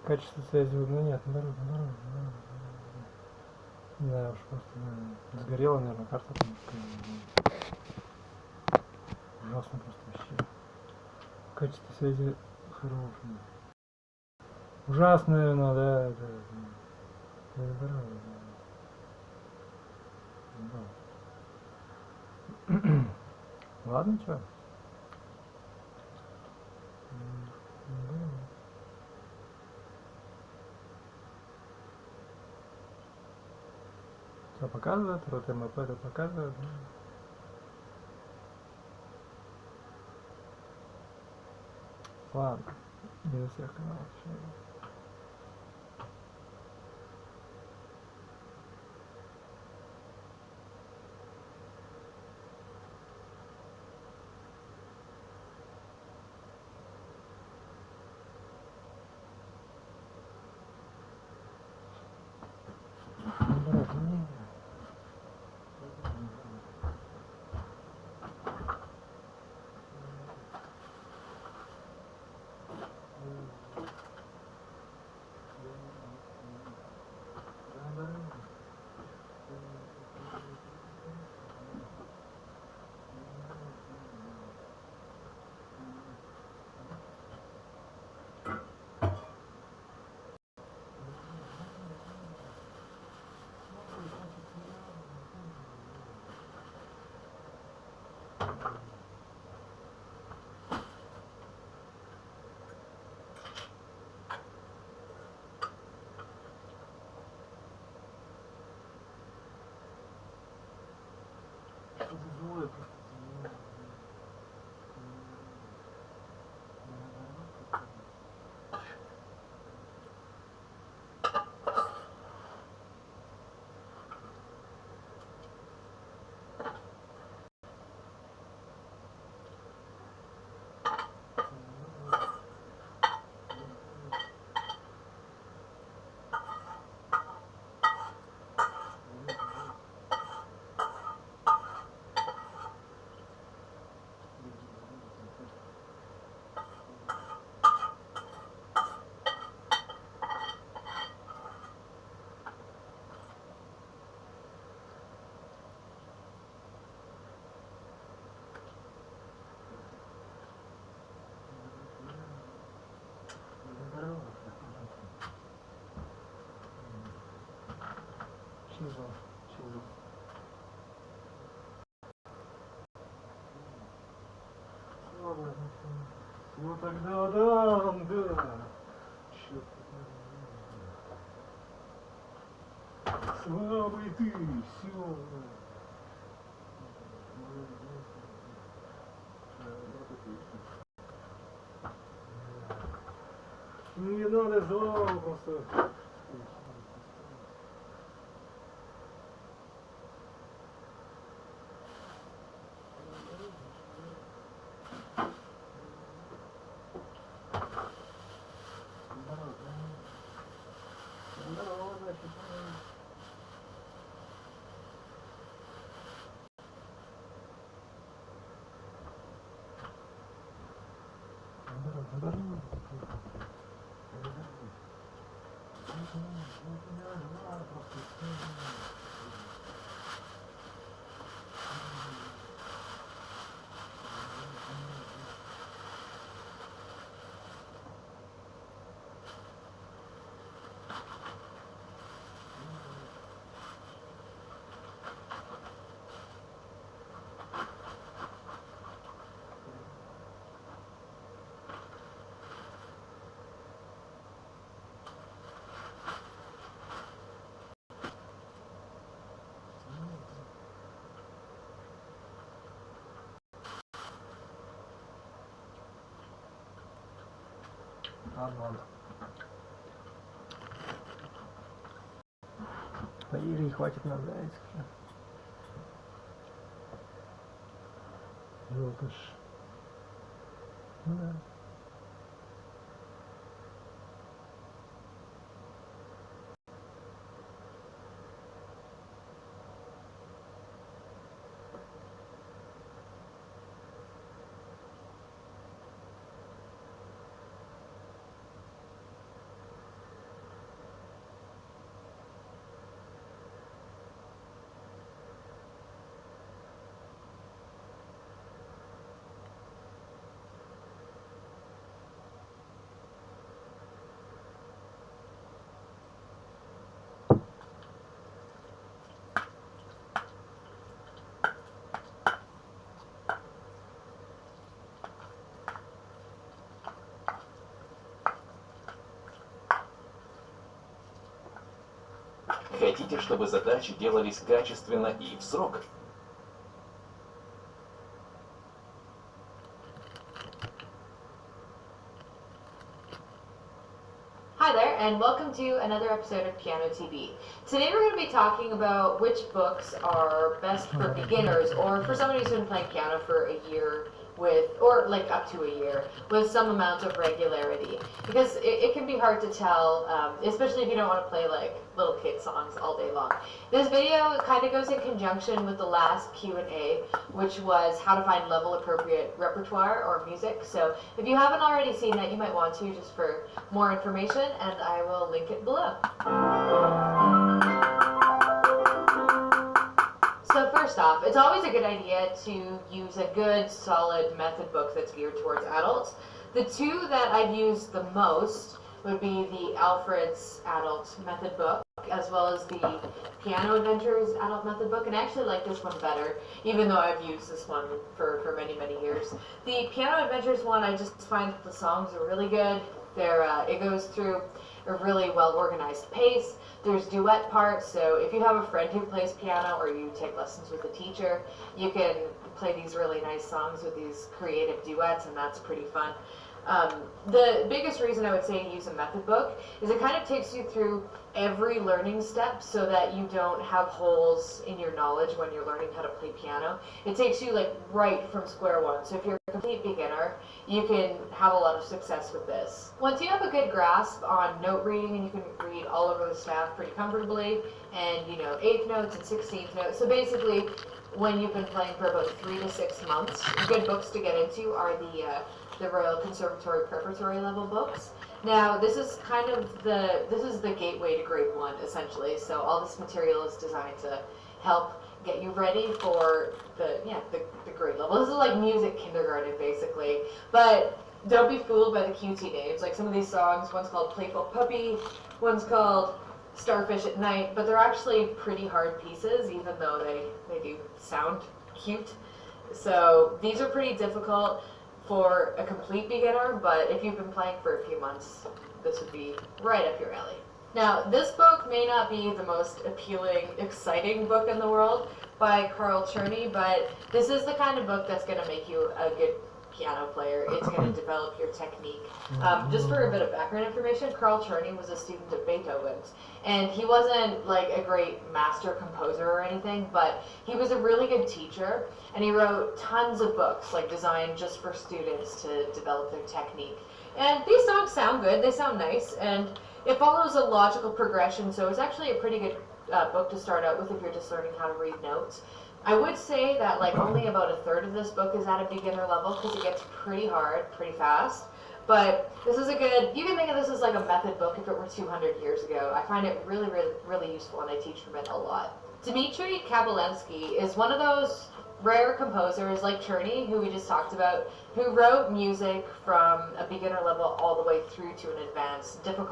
Качество связи, ну нет, наоборот. Да, уж просто сгорела, наверное, карта там. Ужасно просто вообще. Качество связи хорошее. Ужасно, наверное, да. Ладно, чё? Что показывает? Вот МП это показывает. Ладно, не за всех каналов. Чего? Ну тогда да. Черт. Слабый ты, все. Не надо злого просто. Ладно. Поели, хватит нам зайцев. Желтыш. Ну да. Хотите, чтобы задачи делались качественно и в срок? Hi there, and welcome to another episode of Piano TV. Today we're going to be talking about which books are best for beginners or for somebody who's been playing piano for a year with, or like up to a year, with some amount of regularity. Because it can be hard to tell, especially if you don't want to play like little kid songs all day long. This video kind of goes in conjunction with the last Q&A, which was how to find level appropriate repertoire or music. So if you haven't already seen that, you might want to just for more information, and I will link it below. So first off, it's always a good idea to use a good, solid method book that's geared towards adults. The two that I've used the most would be the Alfred's Adult Method Book, as well as the Piano Adventures Adult Method Book, and I actually like this one better, even though I've used this one for many, many years. The Piano Adventures one, I just find that the songs are really good. It goes through a really well-organized pace. There's duet parts, so if you have a friend who plays piano or you take lessons with a teacher, you can play these really nice songs with these creative duets, and that's pretty fun. The biggest reason I would say to use a method book is it kind of takes you through every learning step so that you don't have holes in your knowledge when you're learning how to play piano. It takes you like right from square one. So if you're a complete beginner, you can have a lot of success with this. Once you have a good grasp on note reading, and you can read all over the staff pretty comfortably, and you know, 8th notes and 16th notes. So basically, when you've been playing for about 3 to 6 months, good books to get into are the Royal Conservatory Preparatory level books. Now, this is kind of the gateway to grade 1, essentially. So all this material is designed to help get you ready for the grade level. This is like music kindergarten, basically. But don't be fooled by the cutesy names. Like some of these songs, one's called Playful Puppy, one's called Starfish at Night, but they're actually pretty hard pieces, even though they do sound cute. So these are pretty difficult for a complete beginner, but if you've been playing for a few months, this would be right up your alley. Now, this book may not be the most appealing, exciting book in the world by Carl Czerny, but this is the kind of book that's going to make you a good piano player. It's going to develop your technique. Just for a bit of background information, Carl Czerny was a student of Beethoven's, and he wasn't like a great master composer or anything, but he was a really good teacher, and he wrote tons of books like designed just for students to develop their technique. And these songs sound good, they sound nice, and it follows a logical progression, so it's actually a pretty good book to start out with if you're just learning how to read notes. I would say that like only about a third of this book is at a beginner level because it gets pretty hard pretty fast. But this is a good, you can think of this as like a method book if it were 200 years ago. I find it really, really, really useful, and I teach from it a lot. Dmitri Kabalensky is one of those rare composers like Czerny, who we just talked about, who wrote music from a beginner level all the way through to an advanced, difficult.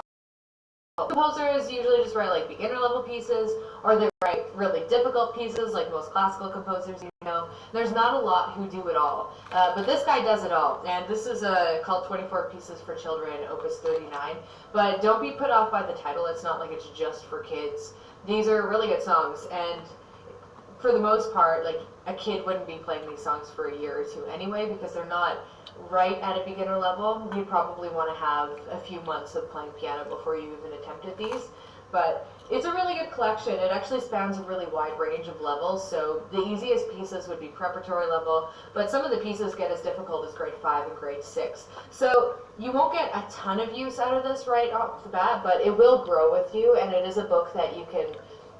Composers usually just write like beginner level pieces, or they write really difficult pieces like most classical composers, you know. There's not a lot who do it all, but this guy does it all, and this is called 24 Pieces for Children, Opus 39, but don't be put off by the title. It's not like it's just for kids. These are really good songs, and for the most part, like a kid wouldn't be playing these songs for a year or two anyway, because they're not right at a beginner level. You probably want to have a few months of playing piano before you even attempted these. But it's a really good collection. It actually spans a really wide range of levels, so the easiest pieces would be preparatory level, but some of the pieces get as difficult as grade 5 and grade 6. So you won't get a ton of use out of this right off the bat, but it will grow with you, and it is a book that you can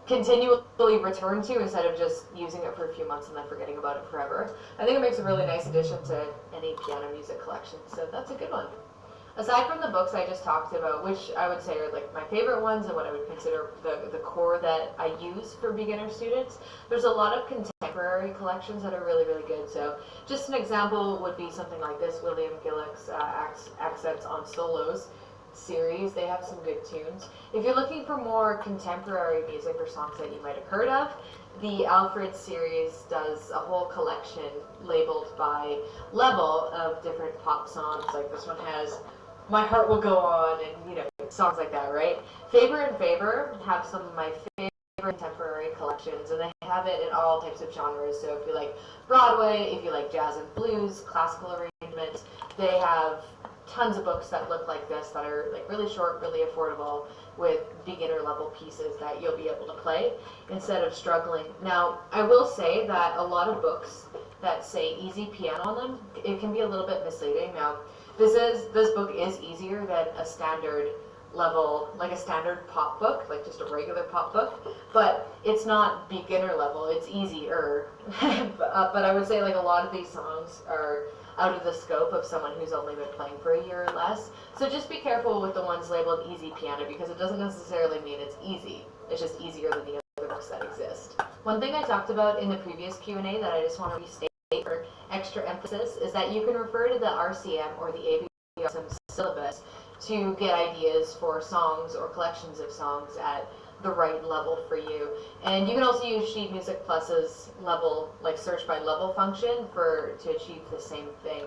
continually return to instead of just using it for a few months and then forgetting about it forever. I think it makes a really nice addition to any piano music collection, so that's a good one. Aside from the books I just talked about, which I would say are like my favorite ones and what I would consider the core that I use for beginner students, there's a lot of contemporary collections that are really, really good. So just an example would be something like this, William Gillick's Accents on Solos series. They have some good tunes. If you're looking for more contemporary music or songs that you might have heard of, the Alfred series does a whole collection labeled by level of different pop songs. Like this one has My Heart Will Go On and, you know, songs like that, right? Faber and Faber have some of my favorite contemporary collections, and they have it in all types of genres. So if you like Broadway, if you like jazz and blues, classical arrangements, they have tons of books that look like this that are like really short, really affordable, with beginner level pieces that you'll be able to play instead of struggling. Now, I will say that a lot of books that say easy piano on them, it can be a little bit misleading. Now, this book is easier than a standard level, like a standard pop book, like just a regular pop book, but it's not beginner level, it's easier. But I would say like a lot of these songs are out of the scope of someone who's only been playing for a year or less. So just be careful with the ones labeled easy piano, because it doesn't necessarily mean it's easy. It's just easier than the other books that exist. One thing I talked about in the previous Q&A that I just want to restate for extra emphasis is that you can refer to the RCM or the ABRSM syllabus to get ideas for songs or collections of songs at the right level for you. And you can also use Sheet Music Plus's level, like search by level function to achieve the same thing.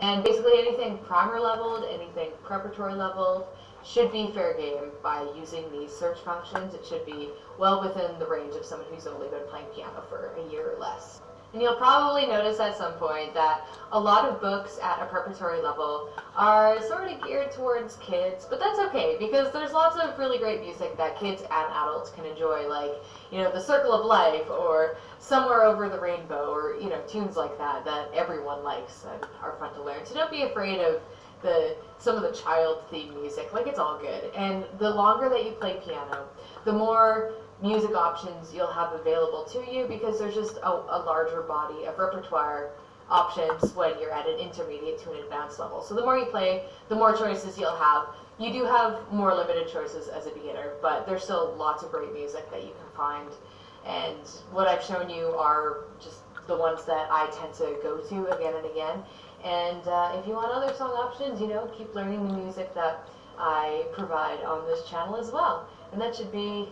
And basically anything primer leveled, anything preparatory leveled should be fair game by using these search functions. It should be well within the range of someone who's only been playing piano for a year or less. And you'll probably notice at some point that a lot of books at a preparatory level are sort of geared towards kids, but that's okay, because there's lots of really great music that kids and adults can enjoy, like, you know, The Circle of Life, or Somewhere Over the Rainbow, or, you know, tunes like that that everyone likes and are fun to learn. So don't be afraid of some of the child theme music. Like, it's all good. And the longer that you play piano, the more music options you'll have available to you, because there's just a larger body of repertoire options when you're at an intermediate to an advanced level. So the more you play, the more choices you'll have. You do have more limited choices as a beginner, but there's still lots of great music that you can find. And what I've shown you are just the ones that I tend to go to again and again. And if you want other song options, you know, keep learning the music that I provide on this channel as well. And that should be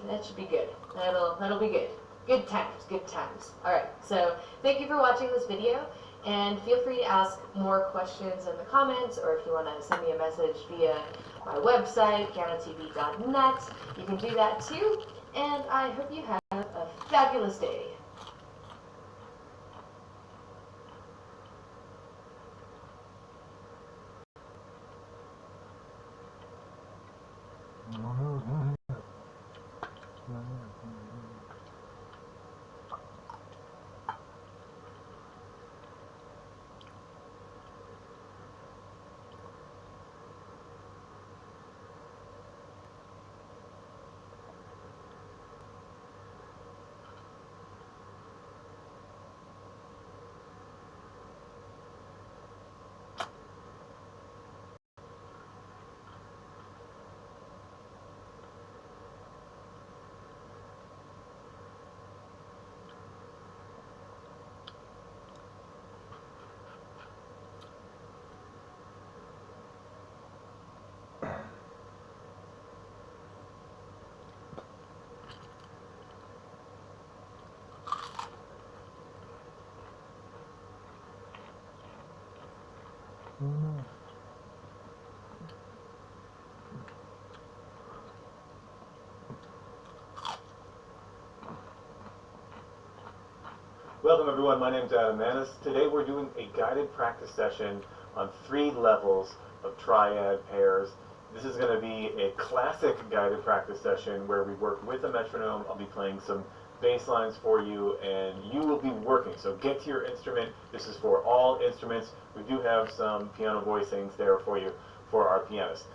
good. That'll be good. Good times, good times. All right, so thank you for watching this video, and feel free to ask more questions in the comments, or if you want to send me a message via my website, pianotv.net, you can do that too. And I hope you have a fabulous day. Welcome everyone, my name is Adam Manis. Today we're doing a guided practice session on 3 levels of triad pairs. This is going to be a classic guided practice session where we work with a metronome. I'll be playing some bass lines for you, and you will be working. So get to your instrument. This is for all instruments. We do have some piano voicings there for you, for our pianists.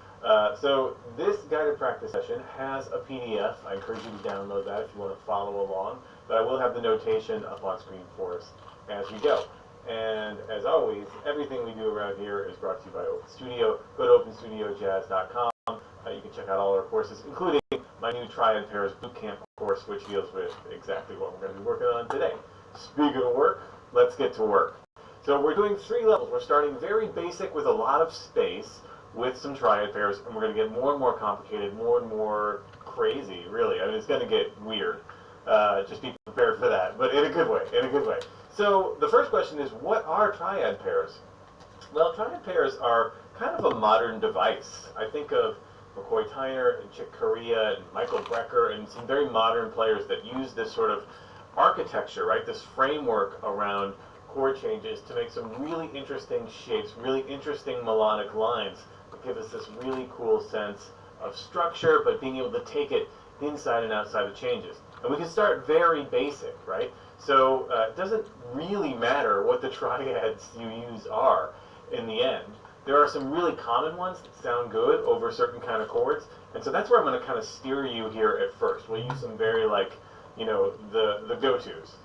So this guided practice session has a PDF. I encourage you to download that if you want to follow along. But I will have the notation up on screen for us as we go. And as always, everything we do around here is brought to you by Open Studio. Go to openstudiojazz.com. You can check out all our courses, including my new Triad Pairs Bootcamp course, which deals with exactly what we're going to be working on today. Speaking of work, let's get to work. So we're doing 3 levels. We're starting very basic with a lot of space with some triad pairs, and we're going to get more and more complicated, more and more crazy, really. I mean, it's going to get weird. Just be prepared for that, but in a good way, in a good way. So the first question is, what are triad pairs? Well, triad pairs are kind of a modern device. I think of McCoy Tyner and Chick Corea and Michael Brecker and some very modern players that use this sort of architecture, right, this framework around chord changes to make some really interesting shapes, really interesting melodic lines that give us this really cool sense of structure, but being able to take it inside and outside of changes. And we can start very basic, right? So it doesn't really matter what the triads you use are in the end. There are some really common ones that sound good over certain kind of chords, and so that's where I'm going to kind of steer you here at first. We'll use some very, like, you know, the go-tos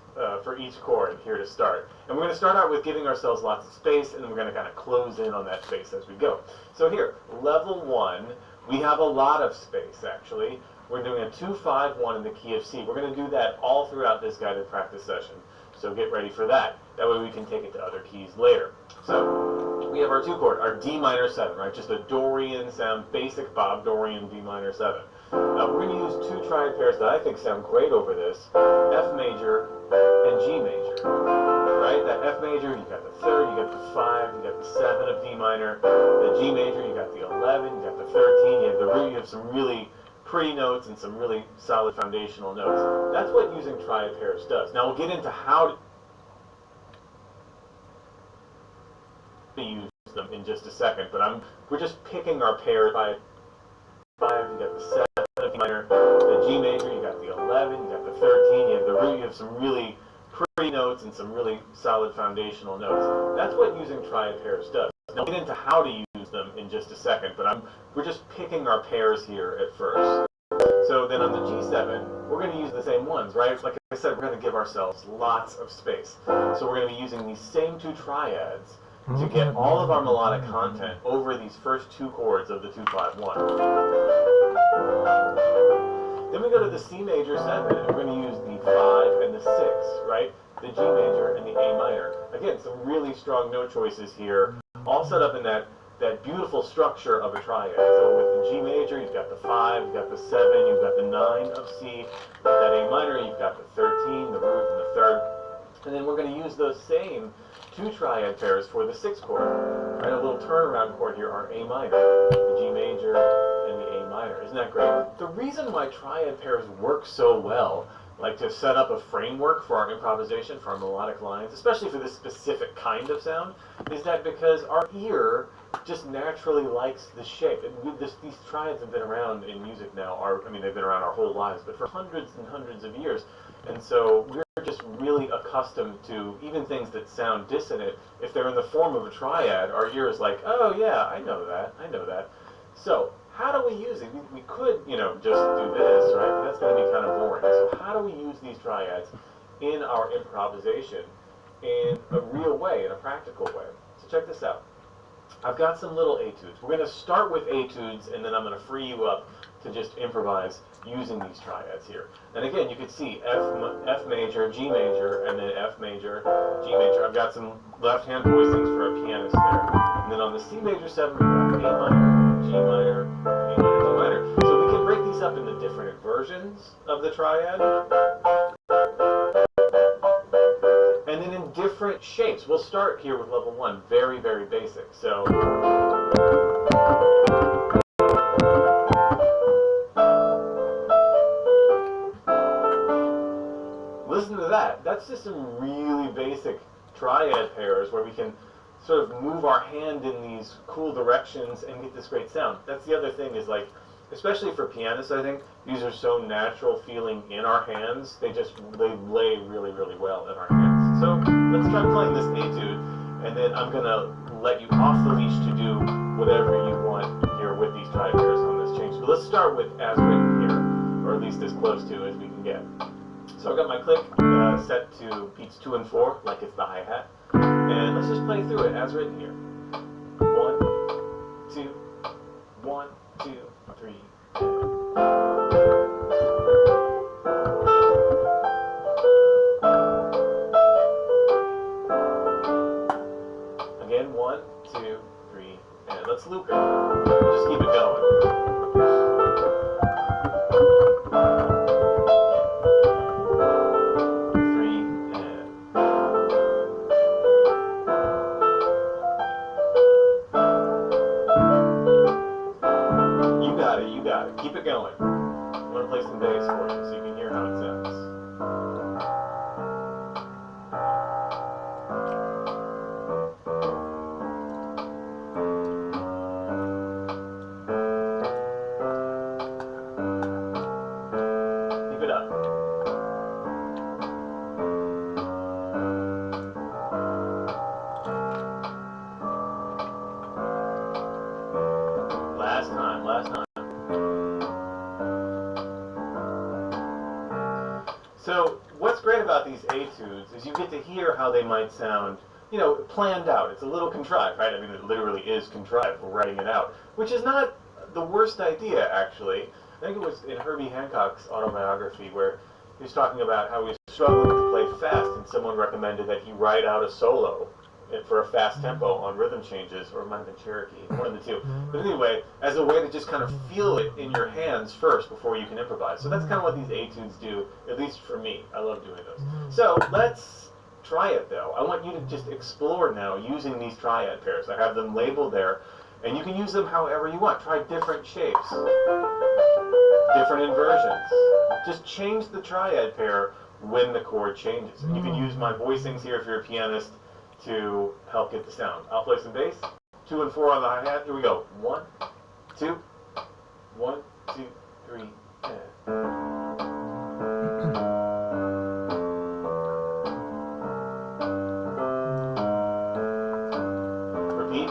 for each chord here to start. And we're going to start out with giving ourselves lots of space, and then we're going to kind of close in on that space as we go. So here, level 1, we have a lot of space, actually. We're doing a 2-5-1 in the key of C. We're going to do that all throughout this guided practice session. So get ready for that. That way we can take it to other keys later. So we have our 2 chord, our D minor 7, right? Just a Dorian sound, basic Bob Dorian D minor 7. We're going to use 2 triad pairs that I think sound great over this, F major and G major, right? That F major, you got the 3rd, you got the 5, you got the 7 of D minor. The G major, you got the 11, you got the 13, you have the root, you have some really pretty notes and some really solid foundational notes. That's what using triad pairs does. Now we'll get into how to use them in just a second, but we're just picking our pairs by 5, you got the 7 of D minor, the G major, you got the 11, you got the 13, you have the root, you have some really pretty notes and some really solid foundational notes. That's what using triad pairs does. Now we'll get into how to use them in just a second, but we're just picking our pairs here at first. So then on the G7, we're going to use the same ones, right? Like I said, we're going to give ourselves lots of space. So we're going to be using these same 2 triads to get all of our melodic content over these first 2 chords of the 2-5-1. Then we go to the C major 7, and we're going to use the 5 and the 6, right? The G major and the A minor. Again, some really strong note choices here, all set up in that beautiful structure of a triad. So with the G major, you've got the 5, you've got the 7, you've got the 9 of C. With that A minor, you've got the 13, the root, and the 3rd. And then we're going to use those same 2 triad pairs for the 6th chord. Right, a little turnaround chord here, our A minor, the G major, and the A minor. Isn't that great? The reason why triad pairs work so well, like to set up a framework for our improvisation, for our melodic lines, especially for this specific kind of sound, is that because our ear just naturally likes the shape. And these triads have been around in music now. They've been around our whole lives, but for hundreds and hundreds of years. And so we're just really accustomed to even things that sound dissonant. If they're in the form of a triad, our ear is like, oh yeah, I know that, I know that. So how do we use it? We could, just do this, right? But that's going to be kind of boring. So how do we use these triads in our improvisation in a real way, in a practical way? So check this out. I've got some little etudes. We're going to start with etudes, and then I'm going to free you up to just improvise using these triads here. And again, you can see F major, G major, and then F major, G major. I've got some left-hand voicings for a pianist there. And then on the C major 7, we've got A minor, G minor, A minor, G minor. So we can break these up into different versions of the triad. And then in different shapes. We'll start here with level 1, very, very basic. So listen to that. That's just some really basic triad pairs where we can sort of move our hand in these cool directions and get this great sound. That's the other thing is, like, especially for pianists, I think, these are so natural feeling in our hands. They lay really, really well in our hands. So let's try playing this etude, and then I'm going to let you off the leash to do whatever you want here with these triad pairs on this change. But let's start with as written here, or at least as close to as we can get. So I've got my click set to beats 2 and 4, like it's the hi-hat. And let's just play through it as written here. 1, 2, 1, 2, 3, again, 1, 2, 3, and let's loop it. Just keep it going. got it. Keep it going. I'm going to play some bass for you so you can hear how it sounds. Keep it up. Last time, last time. So what's great about these etudes is you get to hear how they might sound, you know, planned out. It's a little contrived, right? I mean, it literally is contrived. We're writing it out, which is not the worst idea, actually. I think it was in Herbie Hancock's autobiography where he was talking about how he was struggling to play fast, and someone recommended that he write out a solo for a fast tempo on rhythm changes, or it might have been Cherokee, one of the two. But anyway, as a way to just kind of feel it in your hands first before you can improvise. So that's kind of what these etudes do, at least for me. I love doing those. So let's try it, though. I want you to just explore now using these triad pairs. I have them labeled there, and you can use them however you want. Try different shapes, different inversions. Just change the triad pair when the chord changes. And you can use my voicings here if you're a pianist to help get the sound. I'll play some bass. 2 and 4 on the hi-hat. Here we go. 1, 2, 1, 2, 3, and. Repeat.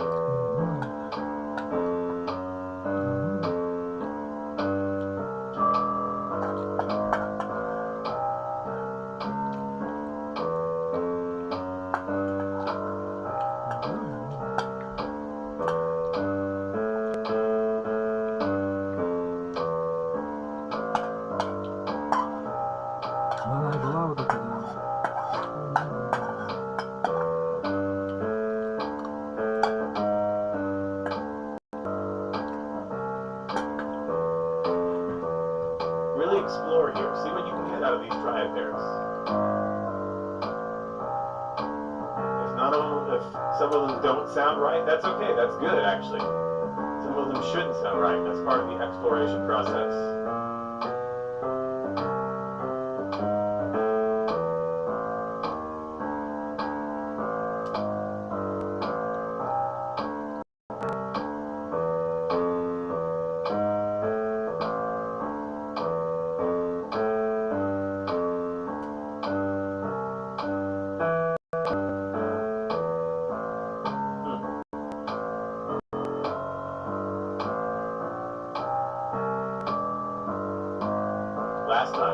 Она и была вот эта, да. Really explore here. See what you can get out of these triad pairs. If some of them don't sound right, that's okay. That's good, actually. Some of them shouldn't sound right. That's part of the exploration process.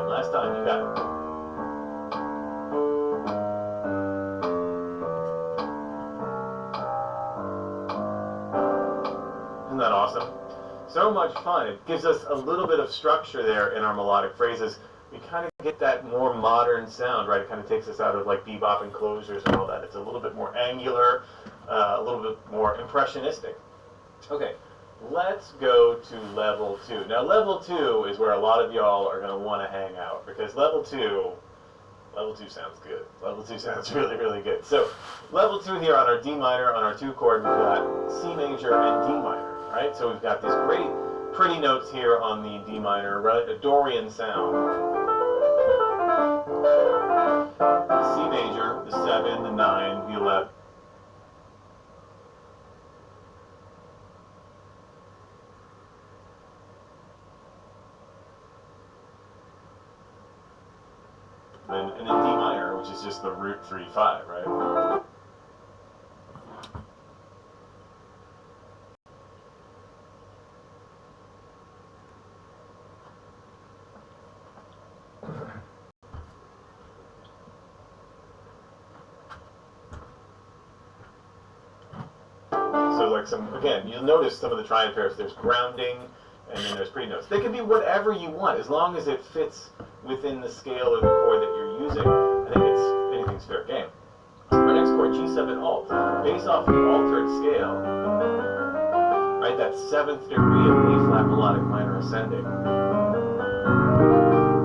Last time, you got it. Isn't that awesome? So much fun. It gives us a little bit of structure there in our melodic phrases. We kind of get that more modern sound, right? It kind of takes us out of like bebop and closures and all that. It's a little bit more angular, a little bit more impressionistic. Okay. Let's go to level 2. Now level 2 is where a lot of y'all are going to want to hang out, because level 2 sounds good. Level 2 sounds really, really good. So level 2 here on our D minor, on our 2 chord, we've got C major and D minor, right? So we've got these great, pretty notes here on the D minor, right? A Dorian sound. C major, the 7, the 9, the 11. And then D minor, which is just the root 3/5, right? So like again, you'll notice some of the triad pairs, there's grounding, and then there's pre-notes. They can be whatever you want, as long as it fits within the scale of the chord that you're using. I think anything's fair game. Our next chord, G7 alt, based off the altered scale, right? That 7th degree of A flat melodic minor ascending.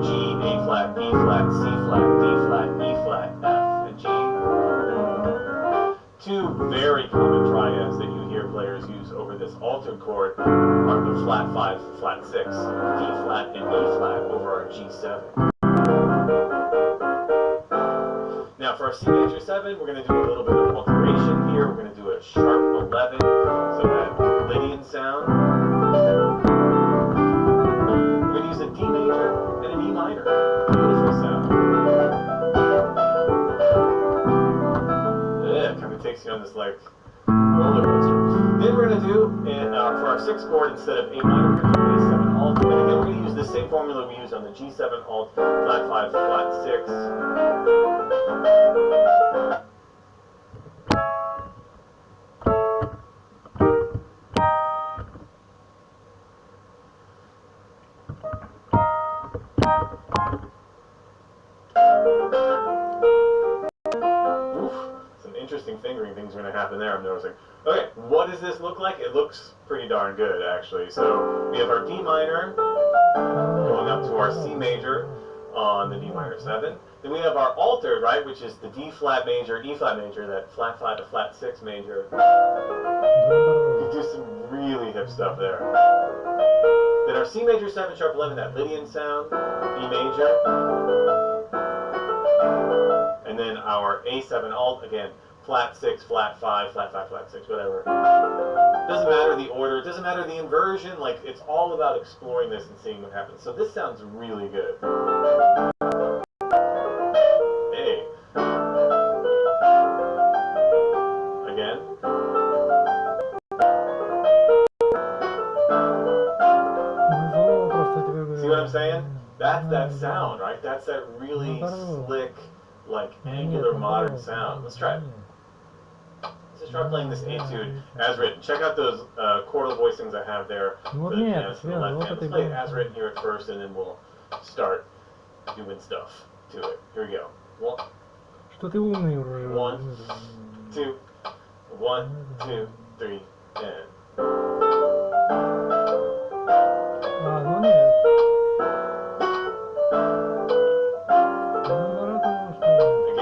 G, A flat, B flat, C flat, D flat, E flat, F, and G. 2 very common triads that you hear players use over this altered chord are the flat 5, flat 6, D flat, and E flat over our G7. Now for our C major 7, we're going to do a little bit of alteration here. We're going to do a sharp 11, so that Lydian sound. We're going to use a D major and an E minor. Beautiful sound. Yeah, kind of takes you on this like roller coaster. Then we're going to do, for our 6th chord, instead of A minor, we're going to do A7 alt. And again, we're going to use the same formula we used on the G7 alt, flat 5, flat 6. Interesting fingering things are going to happen there, I'm noticing. Okay, what does this look like? It looks pretty darn good, actually. So we have our D minor going up to our C major on the D minor 7. Then we have our altered, right, which is the D flat major, E flat major, that flat 5 to flat 6 major. You do some really hip stuff there. Then our C major 7 sharp 11, that Lydian sound, E major. And then our A7 alt, again, flat 6, flat 5, flat 5, flat 6, whatever. Doesn't matter the order, doesn't matter the inversion, like it's all about exploring this and seeing what happens. So this sounds really good. Hey. Again. See what I'm saying? That's that sound, right? That's that really slick, like angular modern sound. Let's try it. Let's try playing this etude as written. Check out those chordal voicings I have there for the pianist and the left hand. Let's play it as written here at first, and then we'll start doing stuff to it. Here we go. Что ты умный уже. 1, 2, 1, 2, 3, and. Ну нет.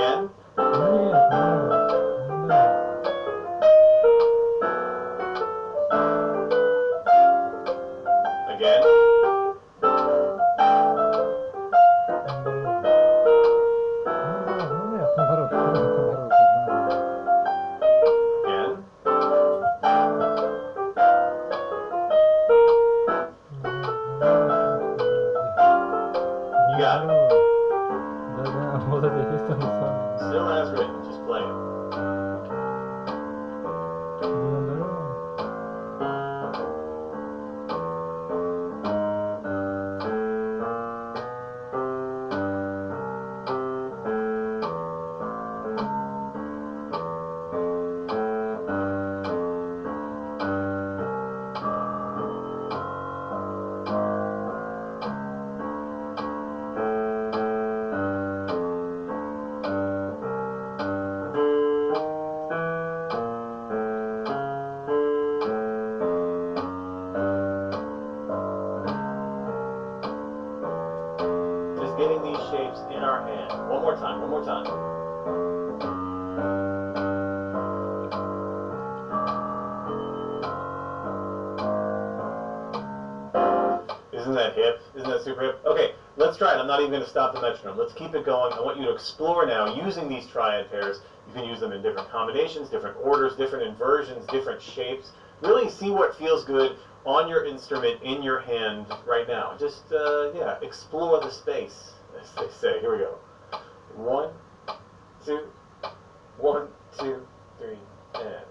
Again? Again? You got it. Still as written, just play it. Getting these shapes in our hand. One more time, one more time. Isn't that hip? Isn't that super hip? Okay, let's try it. I'm not even going to stop the metronome. Let's keep it going. I want you to explore now using these triad pairs. You can use them in different combinations, different orders, different inversions, different shapes. Really see what feels good on your instrument, in your hand right now. Just, yeah, explore the space, as they say. Here we go. 1, 2, 1, 2, 3, and.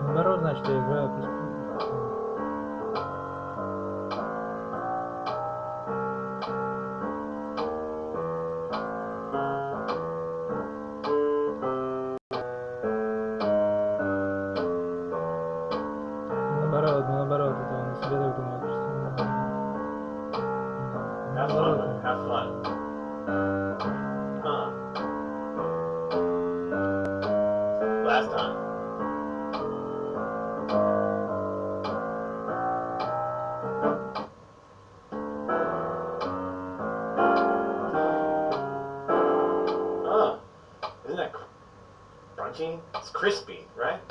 Наоборот, значит, я играю. It's crispy, right?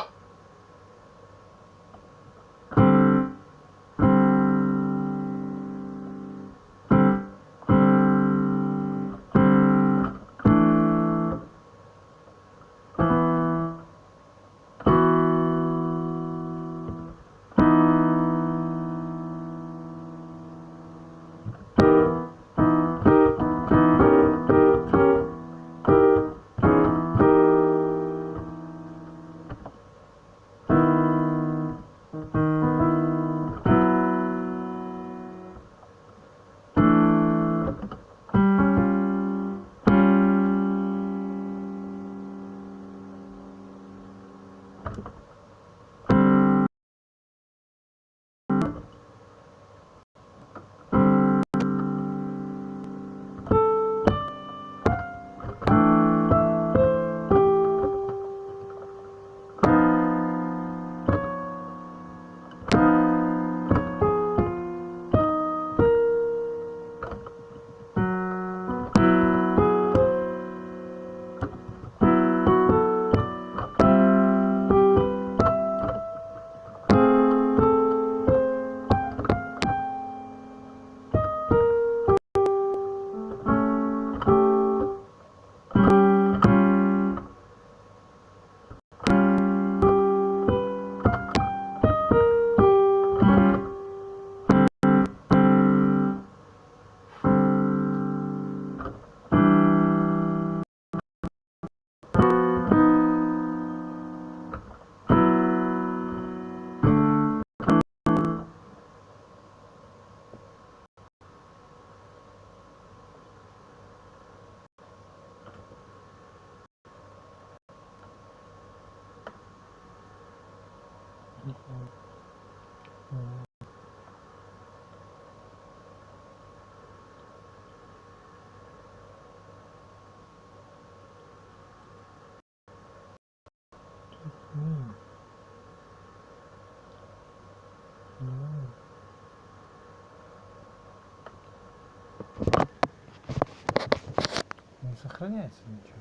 Не сохраняется ничего.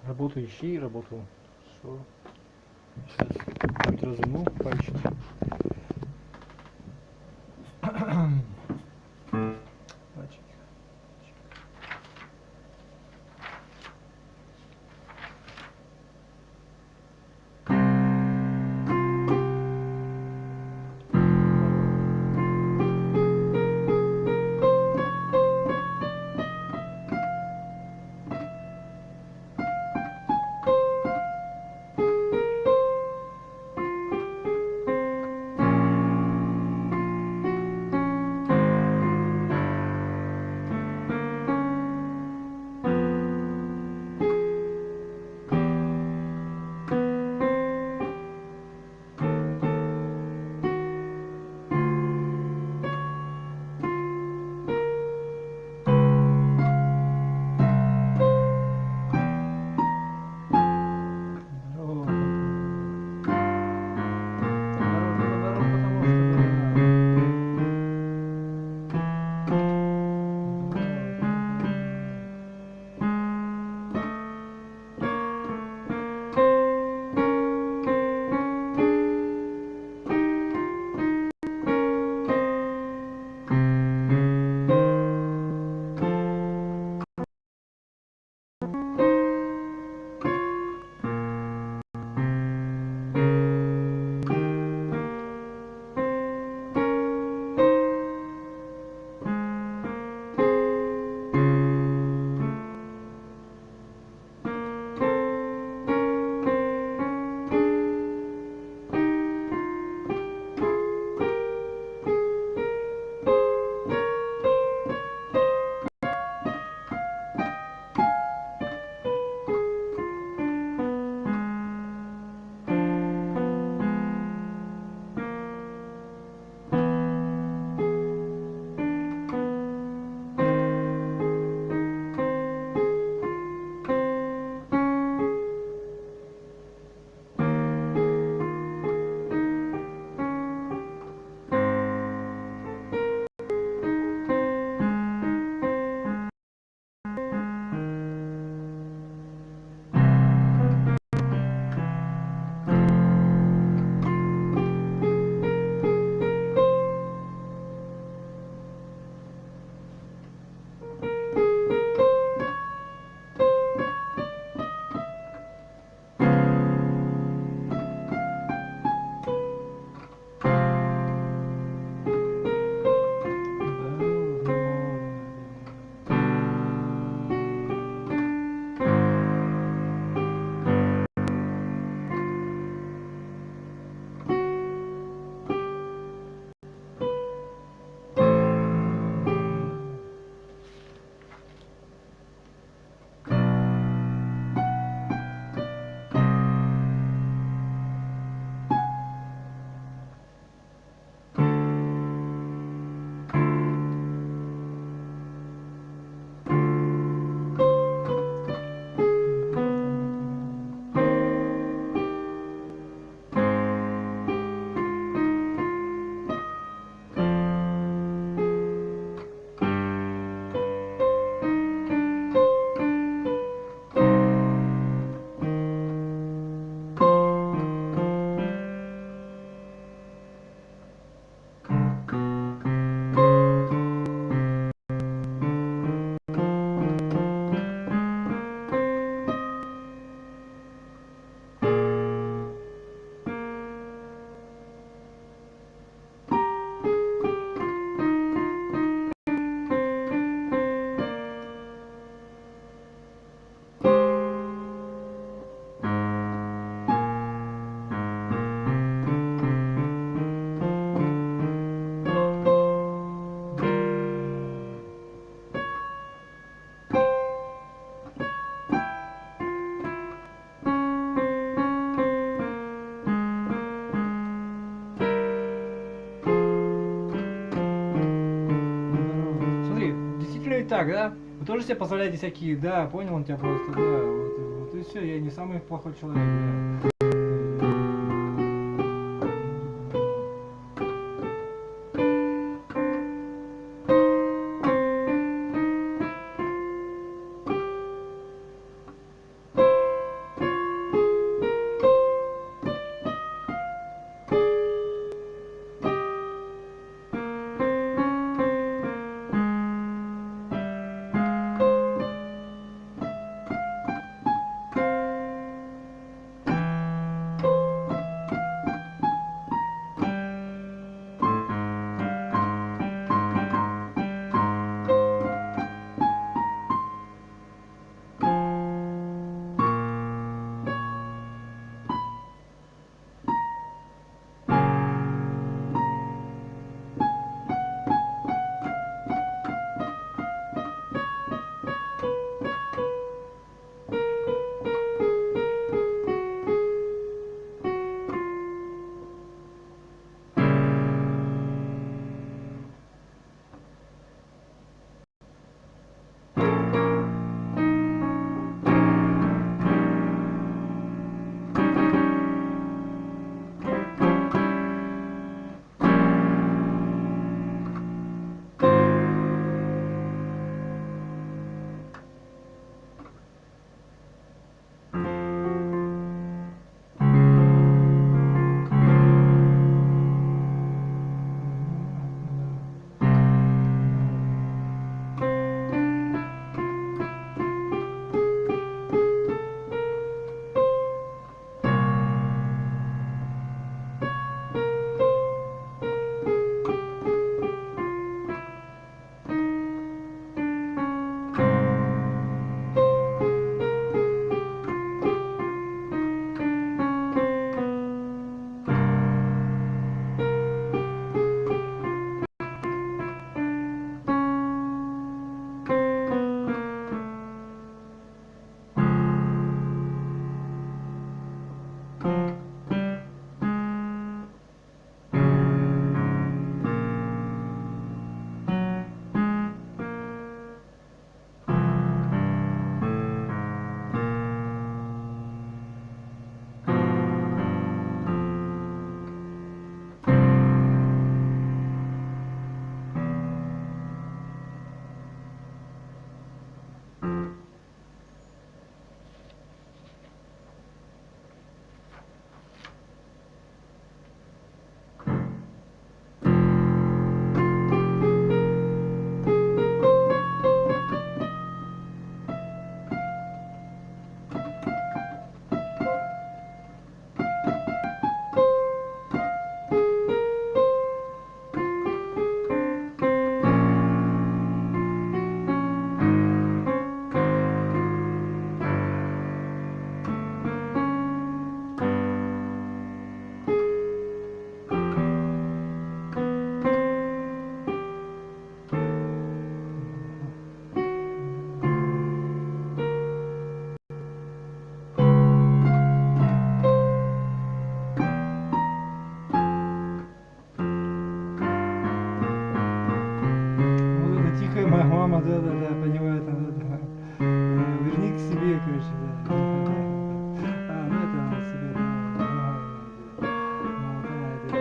Работу ищи, работу. Что? Сейчас чуть разомну пальчики. Пальчики. быть так, да? Вы тоже себе позволяете всякие, да, понял, он тебя просто, да, вот и все, я не самый плохой человек, да. Мама, да, понимаю, там, да. Верни к себе, короче, да. А, ну это надо себе, да. Ну, да, это...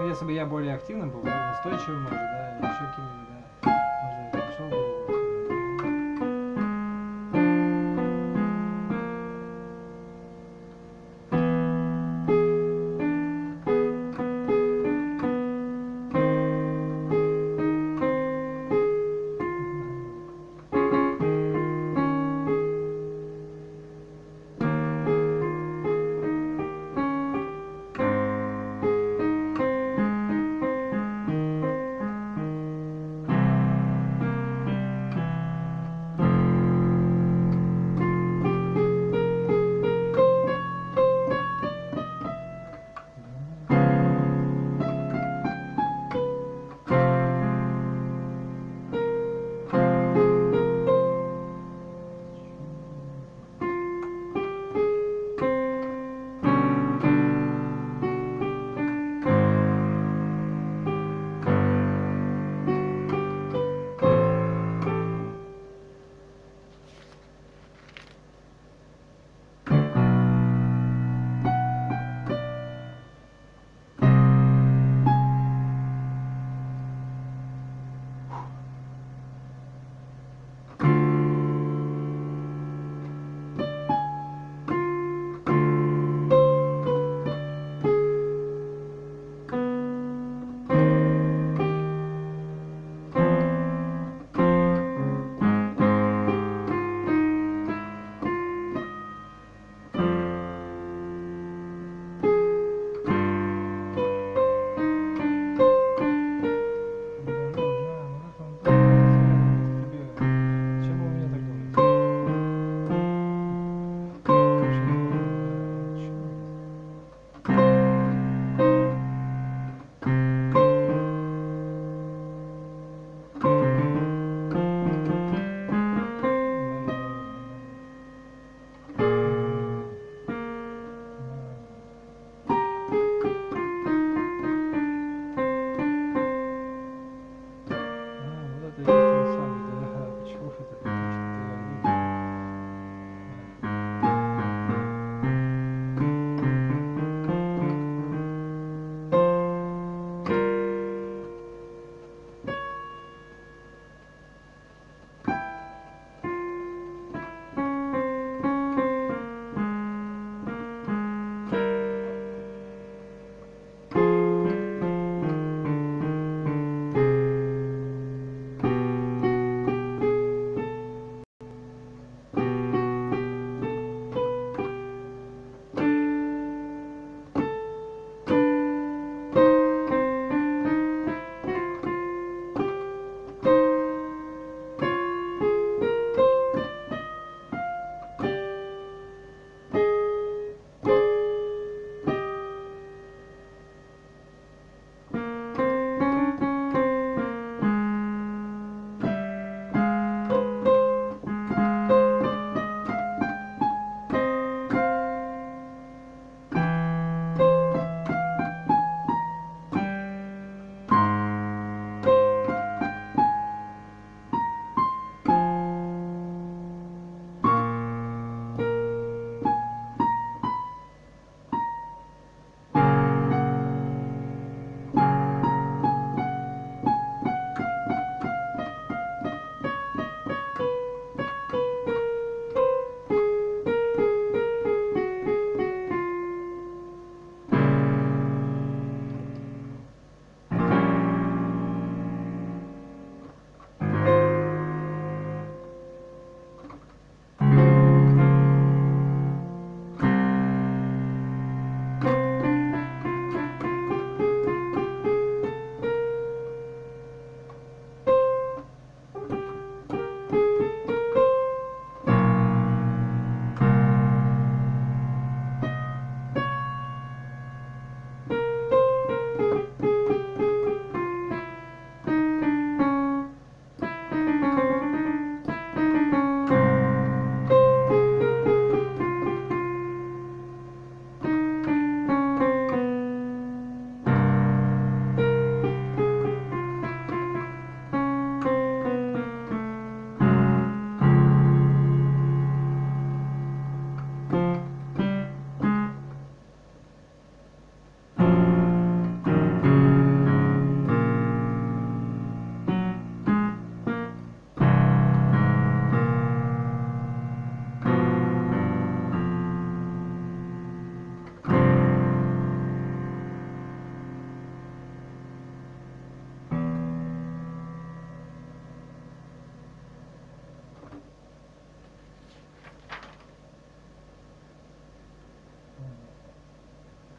Если бы я более активным был, настойчивым, может, да, или еще каким-нибудь, да, может, я пришел бы.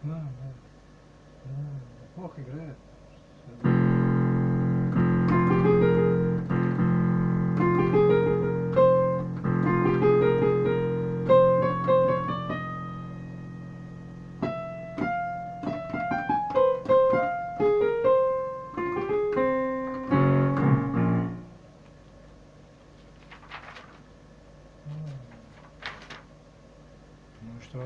Да. Плохо играет. Ну что?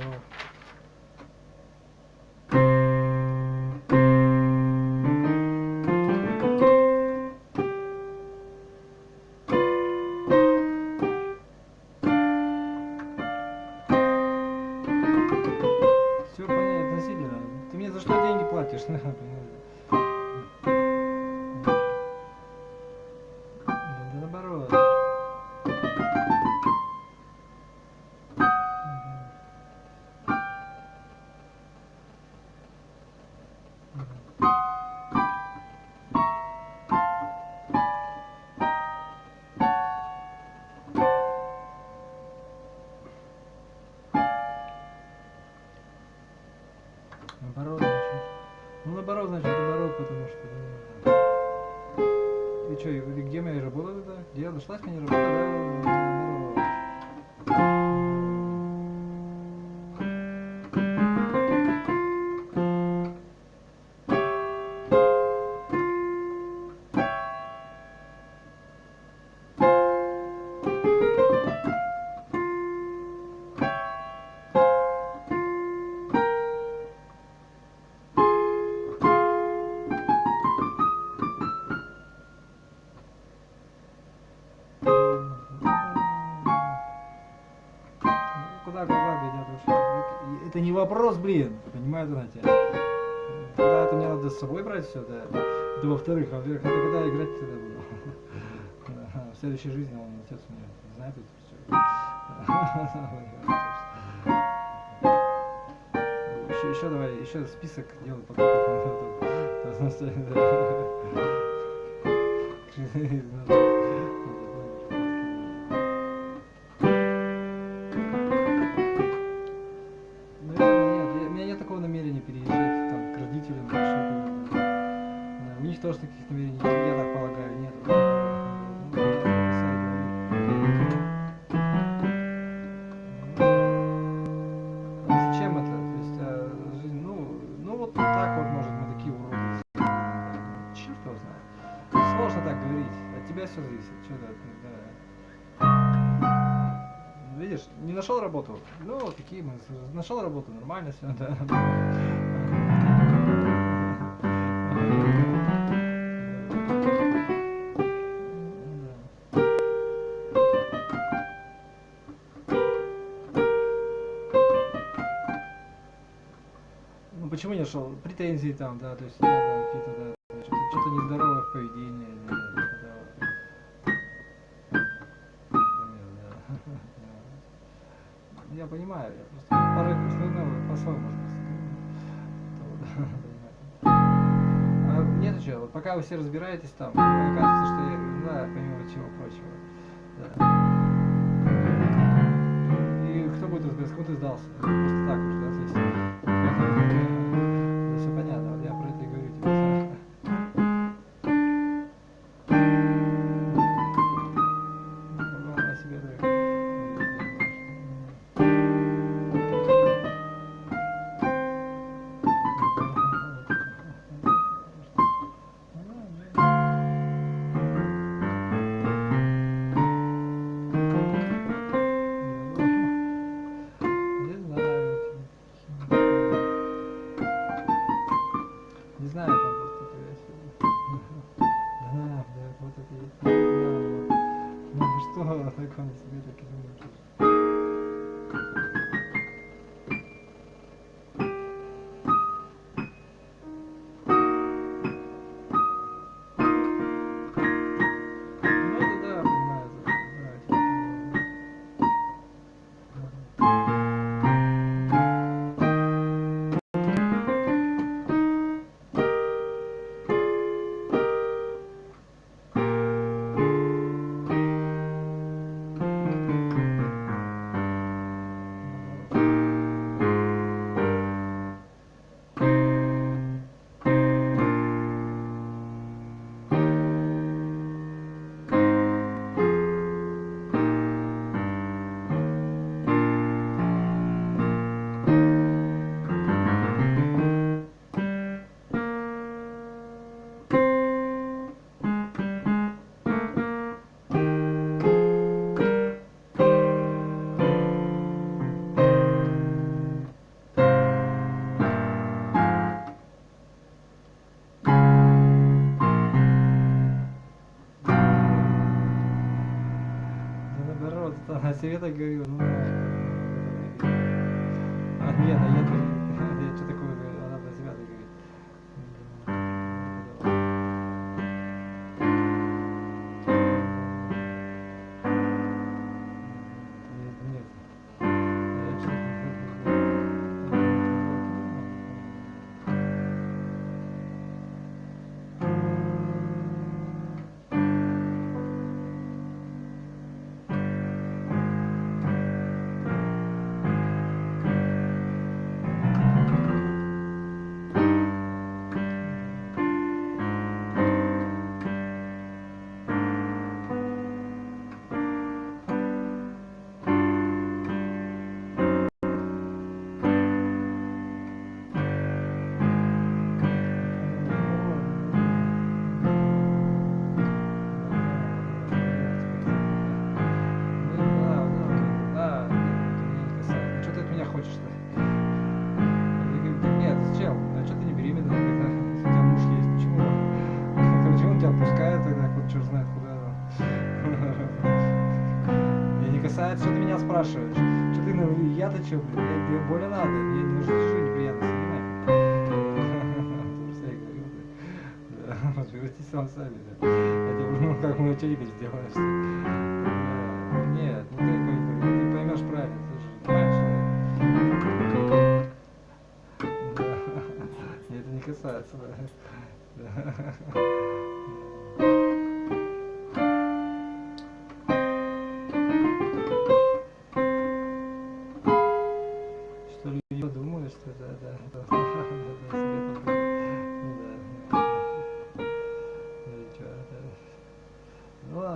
Все понятно, относительно. Ты мне за что деньги платишь? Да наоборот. Наоборот, значит. Ну, наоборот, значит, наоборот, потому что... И что, и где моя работа тогда? Где нашлась мне работа, да? Наоборот. Куда идет вообще? Это не вопрос, блин, понимаю, знаете. Когда это мне надо с собой брать все, да. Это во-вторых, это когда играть тогда буду. В следующей жизни он отец у меня знает это все. Еще давай, еще список делай покупок. У меня нет такого намерения переезжать там, к родителям. Да, у них тоже таких намерений, я так полагаю, нет. Зачем это? То есть, жизнь, ну вот так вот, может, мы такие уроды. Черт его знает. Сложно так говорить. От тебя все зависит. Что да. Видишь, не нашел работу. Ну, такие мы. Нашел работу, нормально все, да. Ну почему не нашел? Претензии там, да, то есть да, какие-то, да, что-то нездоровое в поведении. Я понимаю, я просто порой по-своему может. Нет еще, вот пока вы все разбираетесь там, кажется, что я, да, помимо чего прочего. Да. И кто будет разбираться, кому ты сдался? Просто так уж, да, здесь. Да, все понятно, вот я про это и говорю тебе. О себе говорю. Не знаю, там просто это да, вот это есть. Ну что, так он себе так и думает. Ну это да, понимаю, да. себе так говорю, ну давай. А нет, я что такое говорю, она про себя так говорит. Нет. Я что-то Что ты меня спрашиваешь? Что ты, ну, я-то что, блин, мне более надо, мне не нужно чужие неприятности, иди нафиг. Все я говорил, да. Вот, превратись сам сами, да. Это, ну, как мы, что теперь сделаешь? Нет, ну ты поймешь правильно, ты же понимаешь, да. Это не касается, да.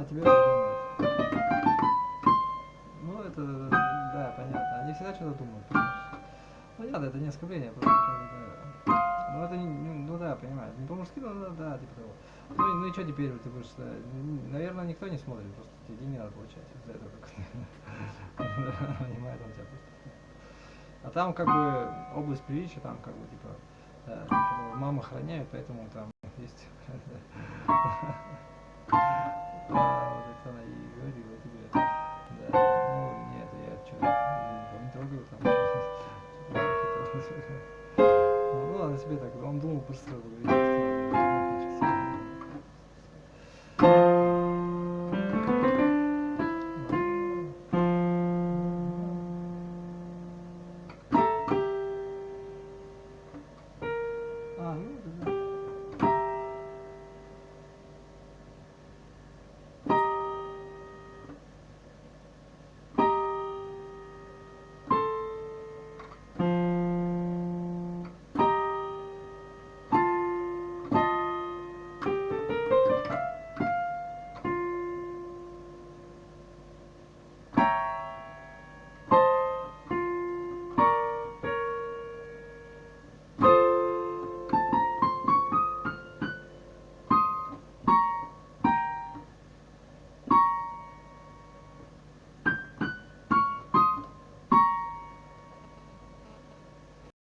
Тебе думают. Ну, это, да, понятно. Они всегда что-то думают, понимаешь? Ну, не надо, это не оскорбление, просто, ну, это, ну, да, понимаешь, не по-мужски, ну, да, типа того. Ну, и что теперь ты будешь, наверное, никто не смотрит, просто тебе деньги надо получать за это, как понимает он тебя просто. А там, как бы, область приличия, там, как бы, типа, маму охраняют, поэтому там есть... Вот это она и говорила тебе. Да, ну нет, я что, не трогаю там. Ну ладно, себе так, он думал быстро говорить.